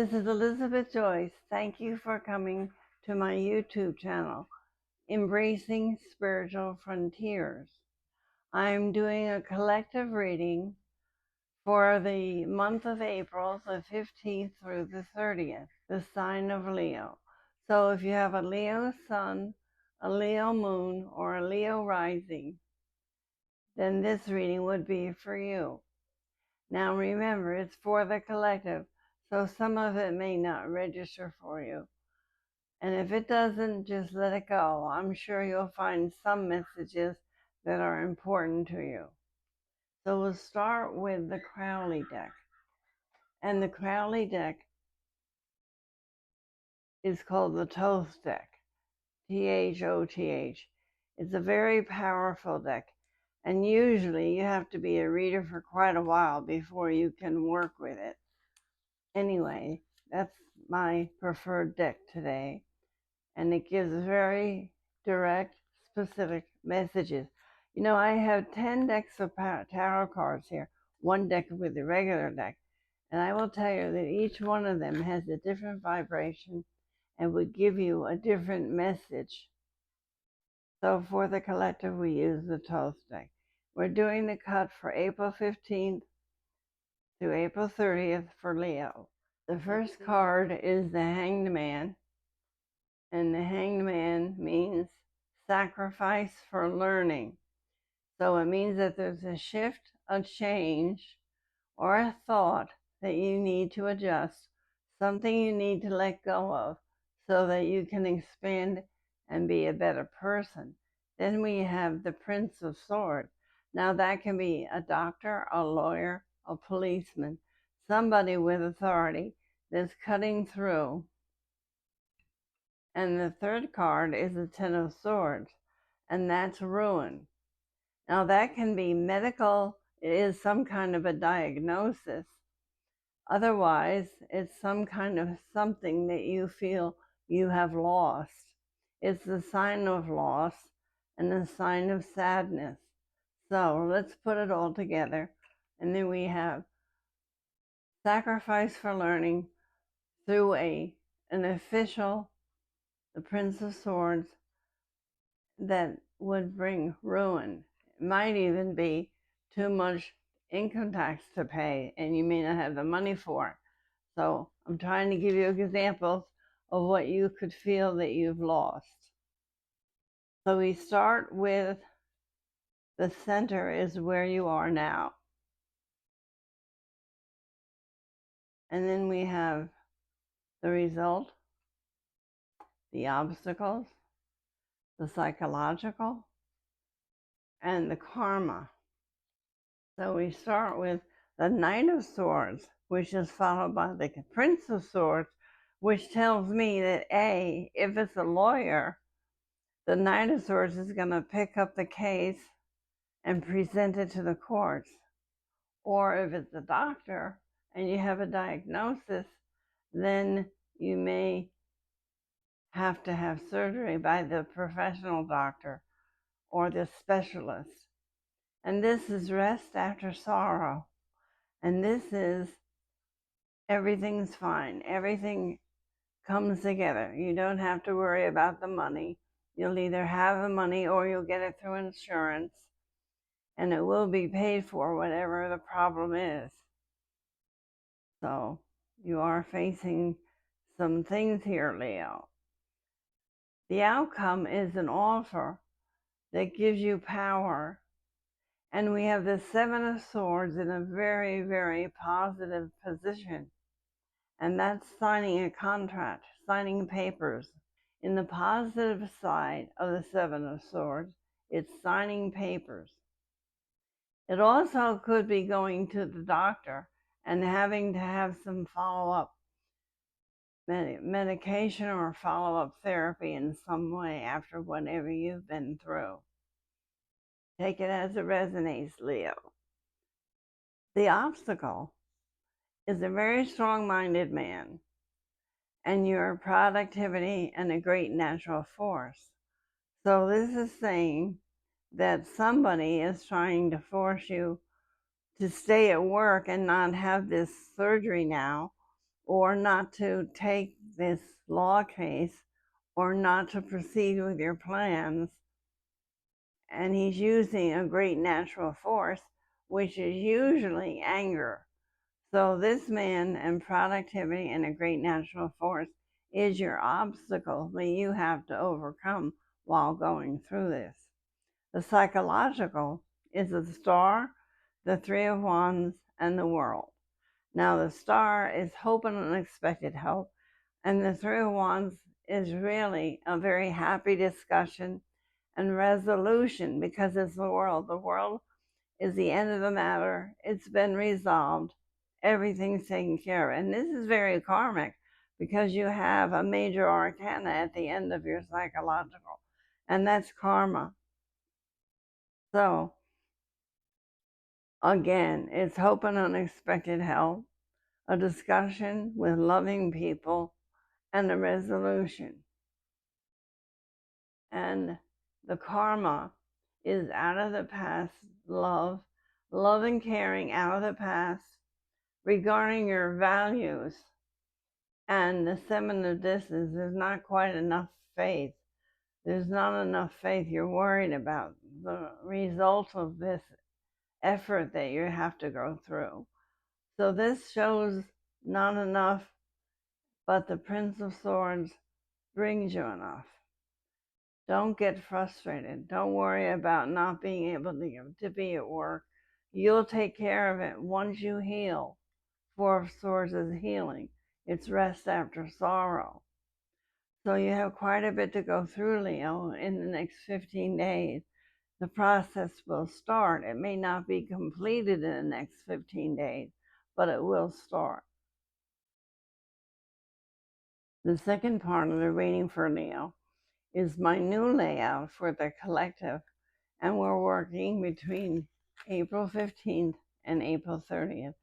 This is Elizabeth Joyce. Thank you for coming to my YouTube channel, Embracing Spiritual Frontiers. I'm doing a collective reading for the month of April, the 15th through the 30th, the sign of Leo. So if you have a Leo sun, a Leo moon, or a Leo rising, then this reading would be for you. Now remember, it's for the collective, so some of it may not register for you. And if it doesn't, just let it go. I'm sure you'll find some messages that are important to you. So we'll start with the Crowley deck. And the Crowley deck is called the Thoth deck, Thoth. It's a very powerful deck. And usually you have to be a reader for quite a while before you can work with it. Anyway, that's my preferred deck today. And it gives very direct, specific messages. You know, I have 10 decks of tarot cards here, one deck with the regular deck. And I will tell you that each one of them has a different vibration and would give you a different message. So for the collective, we use the Thoth deck. We're doing the cut for April 15th to April 30th for Leo. The first card is the Hanged Man. And the Hanged Man means sacrifice for learning. So it means that there's a shift, a change, or a thought that you need to adjust, something you need to let go of so that you can expand and be a better person. Then we have the Prince of Swords. Now that can be a doctor, a lawyer, a policeman, somebody with authority that's cutting through. And the third card is the Ten of Swords, and that's ruin. Now that can be medical, it is some kind of a diagnosis. Otherwise, it's some kind of something that you feel you have lost. It's the sign of loss and the sign of sadness. So let's put it all together. And then we have sacrifice for learning through an official, the Prince of Swords, that would bring ruin. It might even be too much income tax to pay, and you may not have the money for it. So I'm trying to give you examples of what you could feel that you've lost. So we start with the center is where you are now. And then we have the result, the obstacles, the psychological, and the karma. So we start with the Knight of Swords, which is followed by the Prince of Swords, which tells me that A, if it's a lawyer, the Knight of Swords is going to pick up the case and present it to the courts. Or if it's a doctor and you have a diagnosis, then you may have to have surgery by the professional doctor or the specialist. And this is rest after sorrow. And this is everything's fine. Everything comes together. You don't have to worry about the money. You'll either have the money or you'll get it through insurance. And it will be paid for, whatever the problem is. So you are facing some things here, Leo. The outcome is an offer that gives you power. And we have the Seven of Swords in a very, very positive position. And that's signing a contract, signing papers. In the positive side of the Seven of Swords, it's signing papers. It also could be going to the doctor and having to have some follow-up medication or follow-up therapy in some way after whatever you've been through. Take it as it resonates, Leo. The obstacle is a very strong-minded man, and your productivity and a great natural force. So this is saying that somebody is trying to force you to stay at work and not have this surgery now, or not to take this law case, or not to proceed with your plans. And he's using a great natural force, which is usually anger. So this man and productivity and a great natural force is your obstacle that you have to overcome while going through this. The psychological is the star, the three of wands, and the world. Now the star is hope and unexpected help, and the three of wands is really a very happy discussion and resolution, because it's the world. The world is the end of the matter. It's been resolved. Everything's taken care of. And this is very karmic, because you have a major arcana at the end of your psychological, and that's karma. So again, it's hope and unexpected help, a discussion with loving people, and a resolution. And the karma is out of the past, love and caring out of the past, regarding your values. And the 7 of discs, there's not quite enough faith. There's not enough faith. You're worried about the result of this effort that you have to go through. So this shows not enough, but the Prince of Swords brings you enough. Don't get frustrated. Don't worry about not being able to be at work. You'll take care of it once you heal. 4 of Swords is healing. It's rest after sorrow. So you have quite a bit to go through, Leo, in the next 15 days. The process will start. It may not be completed in the next 15 days, but it will start. The second part of the reading for Leo is my new layout for the collective, and we're working between April 15th and April 30th,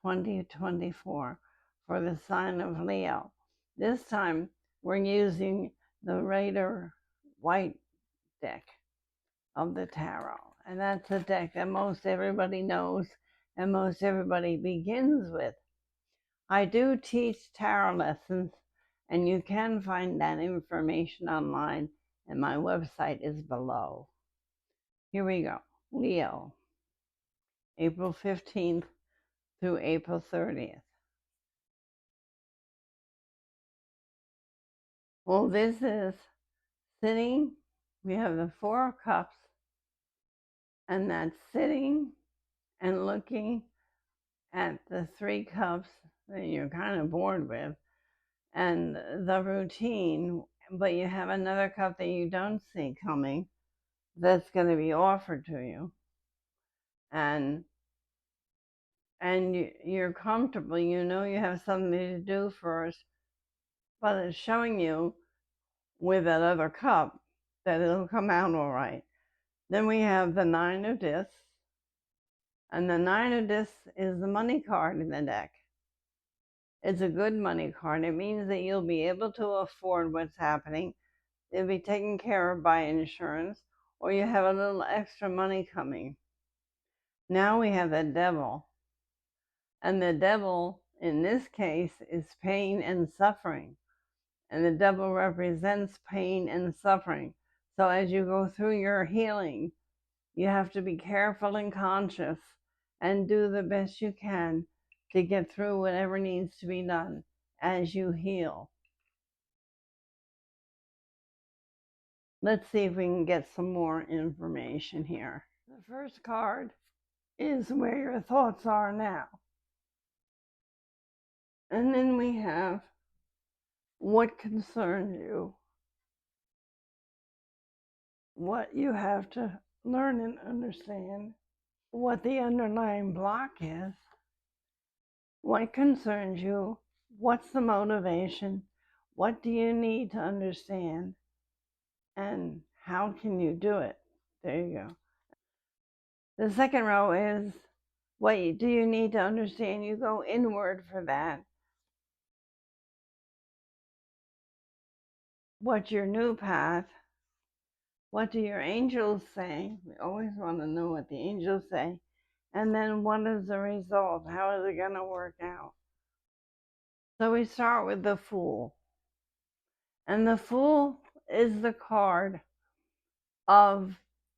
2024, for the sign of Leo. This time, we're using the Raider White deck of the tarot, and that's a deck that most everybody knows and most everybody begins with. I do teach tarot lessons, and you can find that information online, and my website is below. Here we go. Leo, April 15th through April 30th. Well, this is sitting. We have the 4 of Cups, and that's sitting and looking at the 3 cups that you're kind of bored with, and the routine, but you have another cup that you don't see coming that's going to be offered to you, and you're comfortable. You know you have something to do first, but it's showing you with that other cup that it'll come out all right. Then we have the 9 of discs, and the 9 of discs is the money card in the deck. It's a good money card. It means that you'll be able to afford what's happening. It'll be taken care of by insurance, or you have a little extra money coming. Now we have the devil. And the devil, in this case, is pain and suffering. And the devil represents pain and suffering. So as you go through your healing, you have to be careful and conscious and do the best you can to get through whatever needs to be done as you heal. Let's see if we can get some more information here. The first card is where your thoughts are now. And then we have what concerns you, what you have to learn and understand, what the underlying block is, what concerns you, what's the motivation, what do you need to understand, and how can you do it? There you go. The second row is what do you need to understand? You go inward for that. What's your new path? What do your angels say? We always want to know what the angels say. And then what is the result? How is it going to work out? So we start with the Fool. And the Fool is the card of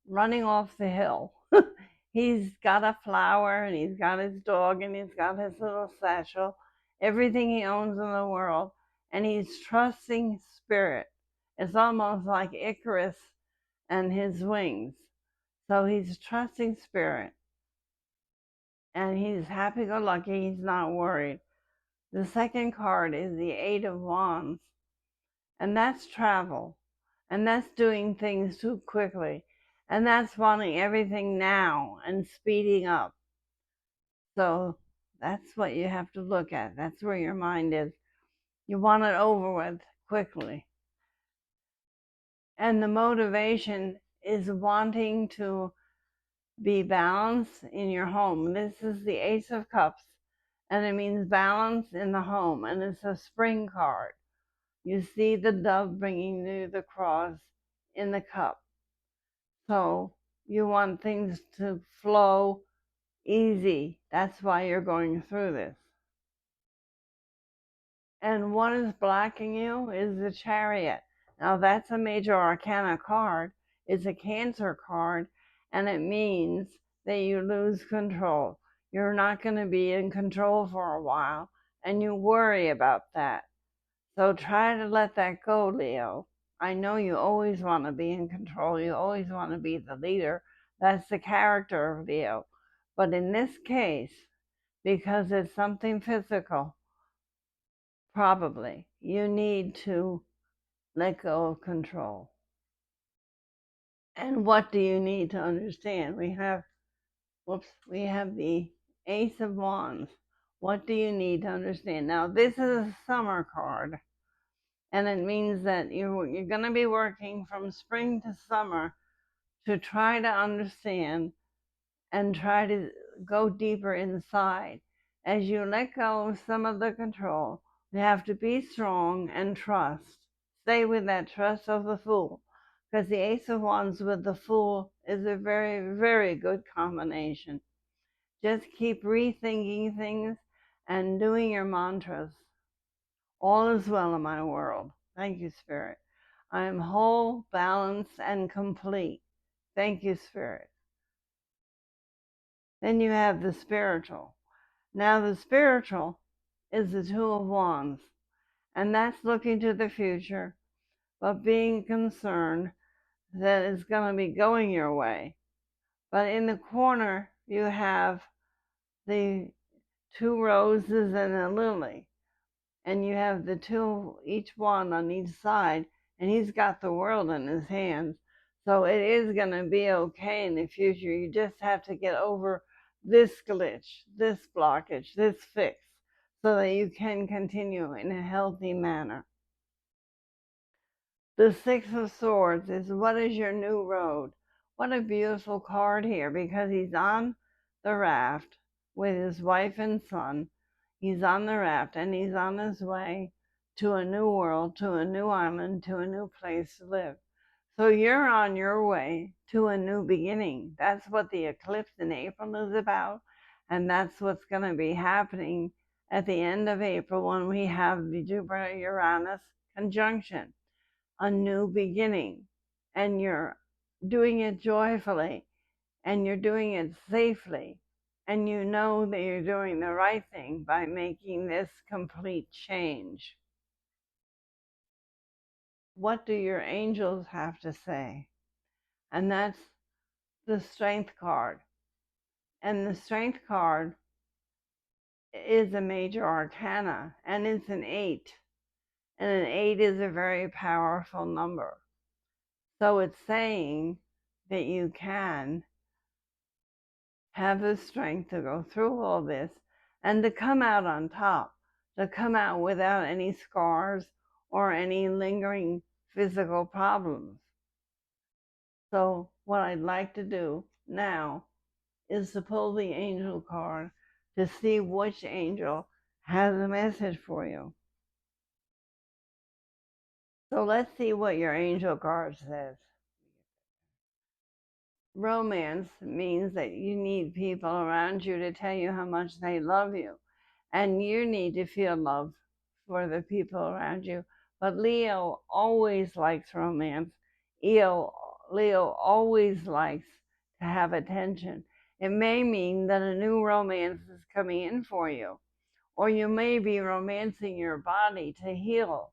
running off the hill. He's got a flower and he's got his dog and he's got his little satchel, everything he owns in the world, and he's trusting spirit. It's almost like Icarus and his wings. So he's trusting spirit and he's happy go lucky, he's not worried. The second card is the Eight of Wands, and that's travel, and that's doing things too quickly, and that's wanting everything now and speeding up. So that's what you have to look at. That's where your mind is. You want it over with quickly. And the motivation is wanting to be balanced in your home. This is the Ace of Cups, and it means balance in the home, and it's a spring card. You see the dove bringing you the cross in the cup. So you want things to flow easy. That's why you're going through this. And what is blocking you is the Chariot. Now that's a major arcana card. It's a Cancer card, and it means that you lose control. You're not going to be in control for a while, and you worry about that. So try to let that go, Leo. I know you always want to be in control. You always want to be the leader. That's the character of Leo. But in this case, because it's something physical, probably you need to let go of control. And what do you need to understand? We have the Ace of Wands. What do you need to understand? Now, this is a summer card, and it means that you're going to be working from spring to summer to try to understand and try to go deeper inside. As you let go of some of the control, you have to be strong and trust. Stay with that trust of the Fool, because the Ace of Wands with the Fool is a very, very good combination. Just keep rethinking things and doing your mantras. All is well in my world. Thank you, Spirit. I am whole, balanced, and complete. Thank you, Spirit. Then you have the spiritual. Now, the spiritual is the Two of Wands, and that's looking to the future, but being concerned that it's going to be going your way. But in the corner, you have the two roses and a lily, and you have the two, each one on each side, and he's got the world in his hands. So it is going to be okay in the future. You just have to get over this glitch, this blockage, this fix, so that you can continue in a healthy manner. The Six of Swords is, what is your new road? What a beautiful card here, because he's on the raft with his wife and son. He's on the raft and he's on his way to a new world, to a new island, to a new place to live. So you're on your way to a new beginning. That's what the eclipse in April is about. And that's what's going to be happening at the end of April when we have the Jupiter-Uranus conjunction. A new beginning. And you're doing it joyfully. And you're doing it safely. And you know that you're doing the right thing by making this complete change. What do your angels have to say? And that's the Strength card. And the Strength card is a major arcana, and it's an 8. And an 8 is a very powerful number. So it's saying that you can have the strength to go through all this and to come out on top, to come out without any scars or any lingering physical problems. So what I'd like to do now is to pull the angel card to see which angel has a message for you. So let's see what your angel card says. Romance means that you need people around you to tell you how much they love you, and you need to feel love for the people around you. But Leo always likes romance. Leo always likes to have attention. It may mean that a new romance is coming in for you, or you may be romancing your body to heal.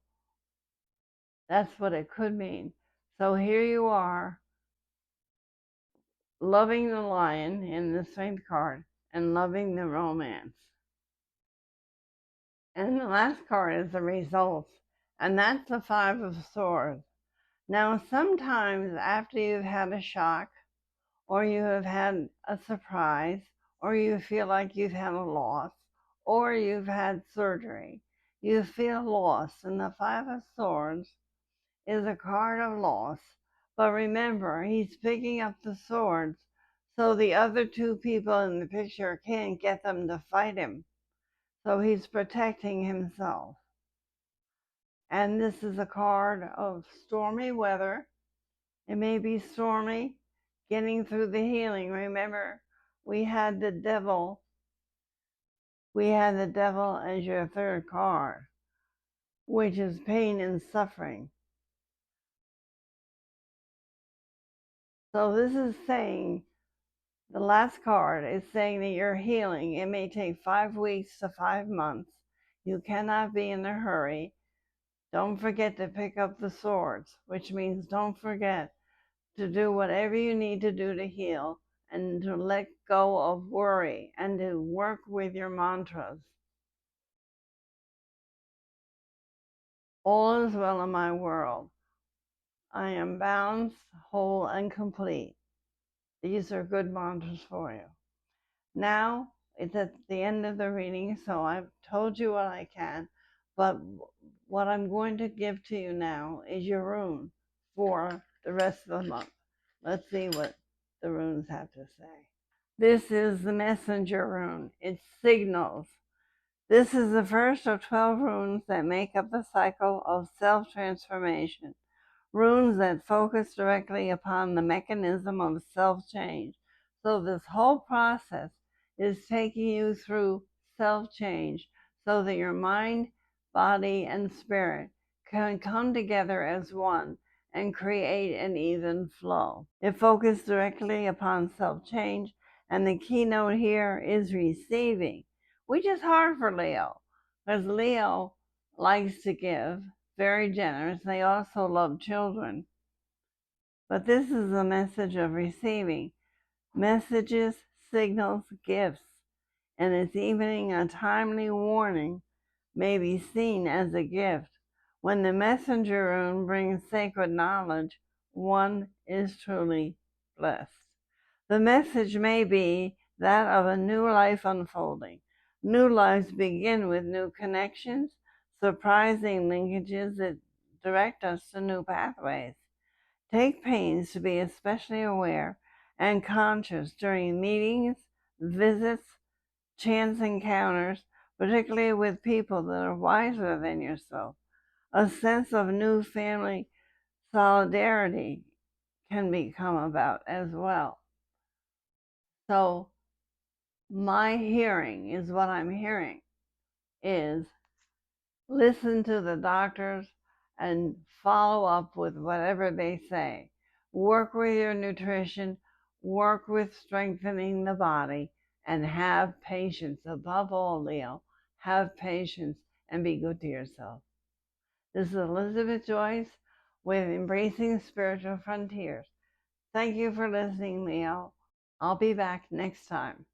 That's what it could mean. So here you are, loving the lion in the Strength card and loving the romance. And the last card is the results, and that's the Five of Swords. Now, sometimes after you've had a shock, or you have had a surprise, or you feel like you've had a loss, or you've had surgery, you feel lost. And the Five of Swords is a card of loss. But remember, he's picking up the swords so the other two people in the picture can't get them to fight him. So he's protecting himself. And this is a card of stormy weather. It may be stormy, getting through the healing. Remember, we had the devil. We had the devil as your third card, which is pain and suffering. So this is saying, the last card is saying that you're healing. It may take 5 weeks to 5 months. You cannot be in a hurry. Don't forget to pick up the swords, which means don't forget to do whatever you need to do to heal and to let go of worry and to work with your mantras. All is well in my world. I am balanced, whole, and complete. These are good mantras for you. Now, it's at the end of the reading, so I've told you what I can, but what I'm going to give to you now is your rune for the rest of the month. Let's see what the runes have to say. This is the messenger rune. It signals. This is the first of 12 runes that make up the cycle of self-transformation. Runes that focus directly upon the mechanism of self-change. So this whole process is taking you through self-change so that your mind, body, and spirit can come together as one and create an even flow. It focuses directly upon self-change, and the keynote here is receiving, which is hard for Leo, because Leo likes to give, very generous. They also love children. But this is the message of receiving. Messages, signals, gifts, and it's even a timely warning may be seen as a gift. When the messenger rune brings sacred knowledge, one is truly blessed. The message may be that of a new life unfolding. New lives begin with new connections, surprising linkages that direct us to new pathways. Take pains to be especially aware and conscious during meetings, visits, chance encounters, particularly with people that are wiser than yourself. A sense of new family solidarity can become about as well. So my hearing is what I'm hearing is listen to the doctors and follow up with whatever they say. Work with your nutrition, work with strengthening the body, and have patience. Above all, Leo, have patience and be good to yourself. This is Elizabeth Joyce with Embracing Spiritual Frontiers. Thank you for listening, Leo. I'll be back next time.